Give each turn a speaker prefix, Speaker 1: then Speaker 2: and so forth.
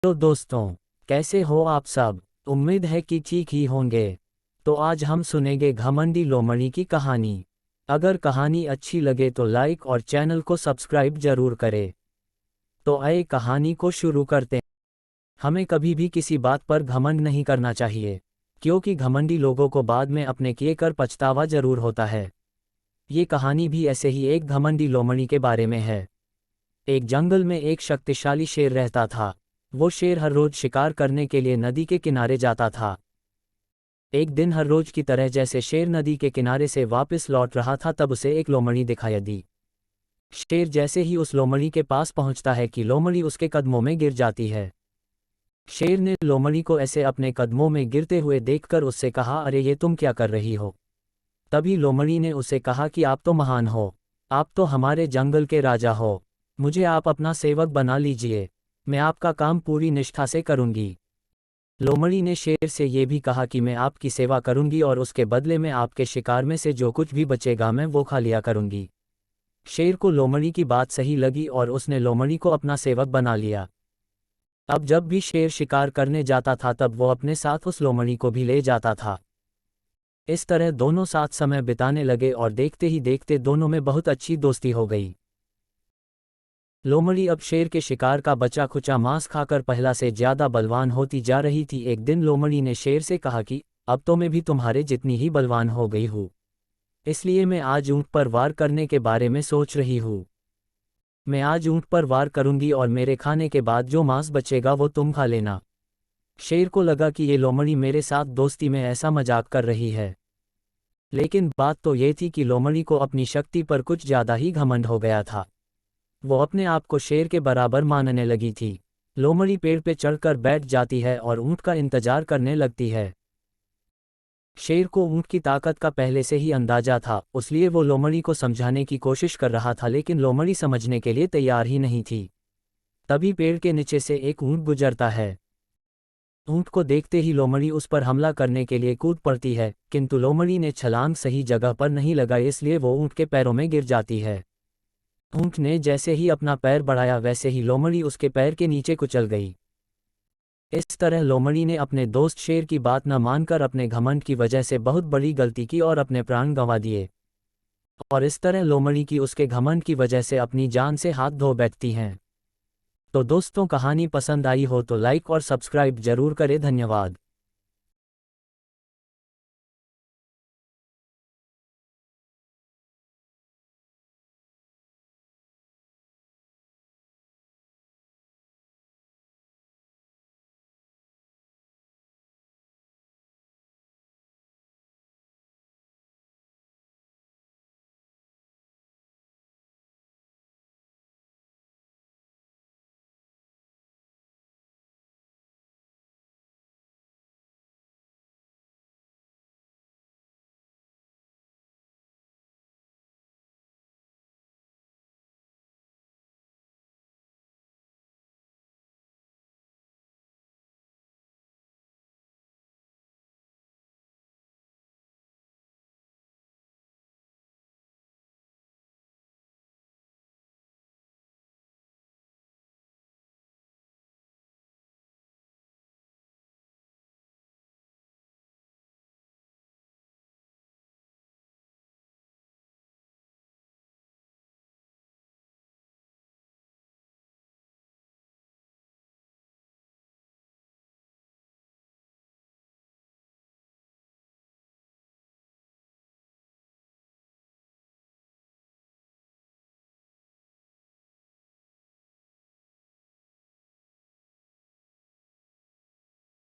Speaker 1: तो दोस्तों, कैसे हो आप सब। उम्मीद है कि ठीक ही होंगे। तो आज हम सुनेंगे घमंडी लोमड़ी की कहानी। अगर कहानी अच्छी लगे तो लाइक और चैनल को सब्सक्राइब जरूर करें। तो आइए कहानी को शुरू करते हैं। हमें कभी भी किसी बात पर घमंड नहीं करना चाहिए, क्योंकि घमंडी लोगों को बाद में अपने किए कर पछतावा जरूर होता है। ये कहानी भी ऐसे ही एक घमंडी लोमड़ी के बारे में है। एक जंगल में एक शक्तिशाली शेर रहता था। वो शेर हर रोज शिकार करने के लिए नदी के किनारे जाता था। एक दिन हर रोज की तरह जैसे शेर नदी के किनारे से वापस लौट रहा था, तब उसे एक लोमड़ी दिखाई दी। शेर जैसे ही उस लोमड़ी के पास पहुंचता है कि लोमड़ी उसके कदमों में गिर जाती है। शेर ने लोमड़ी को ऐसे अपने कदमों में गिरते हुए देखकर उससे कहा, अरे ये तुम क्या कर रही हो। तभी लोमड़ी ने उसे कहा कि आप तो महान हो, आप तो हमारे जंगल के राजा हो, मुझे आप अपना सेवक बना लीजिए, मैं आपका काम पूरी निष्ठा से करूंगी। लोमड़ी ने शेर से ये भी कहा कि मैं आपकी सेवा करूंगी और उसके बदले में आपके शिकार में से जो कुछ भी बचेगा मैं वो खा लिया करूंगी। शेर को लोमड़ी की बात सही लगी और उसने लोमड़ी को अपना सेवक बना लिया। अब जब भी शेर शिकार करने जाता था तब वो अपने साथ उस लोमड़ी को भी ले जाता था। इस तरह दोनों साथ समय बिताने लगे और देखते ही देखते दोनों में बहुत अच्छी दोस्ती हो गई। लोमड़ी अब शेर के शिकार का बचा खुचा मांस खाकर पहला से ज्यादा बलवान होती जा रही थी। एक दिन लोमड़ी ने शेर से कहा कि अब तो मैं भी तुम्हारे जितनी ही बलवान हो गई हूँ, इसलिए मैं आज ऊंट पर वार करने के बारे में सोच रही हूँ। मैं आज ऊंट पर वार करूंगी और मेरे खाने के बाद जो मांस बचेगा वो तुम खा लेना। शेर को लगा कि ये लोमड़ी मेरे साथ दोस्ती में ऐसा मजाक कर रही है, लेकिन बात तो ये थी कि लोमड़ी को अपनी शक्ति पर कुछ ज्यादा ही घमंड हो गया था। वो अपने आप को शेर के बराबर मानने लगी थी। लोमड़ी पेड़ पे चढ़कर बैठ जाती है और ऊंट का इंतजार करने लगती है। शेर को ऊंट की ताकत का पहले से ही अंदाजा था, इसलिए वो लोमड़ी को समझाने की कोशिश कर रहा था, लेकिन लोमड़ी समझने के लिए तैयार ही नहीं थी। तभी पेड़ के नीचे से एक ऊंट गुजरता है। ऊंट को देखते ही लोमड़ी उस पर हमला करने के लिए कूद पड़ती है, किंतु लोमड़ी ने छलांग सही जगह पर नहीं लगाई, इसलिए वो ऊंट के पैरों में गिर जाती है। ऊंट ने जैसे ही अपना पैर बढ़ाया वैसे ही लोमड़ी उसके पैर के नीचे कुचल गई। इस तरह लोमड़ी ने अपने दोस्त शेर की बात न मानकर अपने घमंड की वजह से बहुत बड़ी गलती की और अपने प्राण गंवा दिए। और इस तरह लोमड़ी की उसके घमंड की वजह से अपनी जान से हाथ धो बैठती हैं। तो दोस्तों, कहानी पसंद आई हो तो लाइक और सब्सक्राइब जरूर करें। धन्यवाद।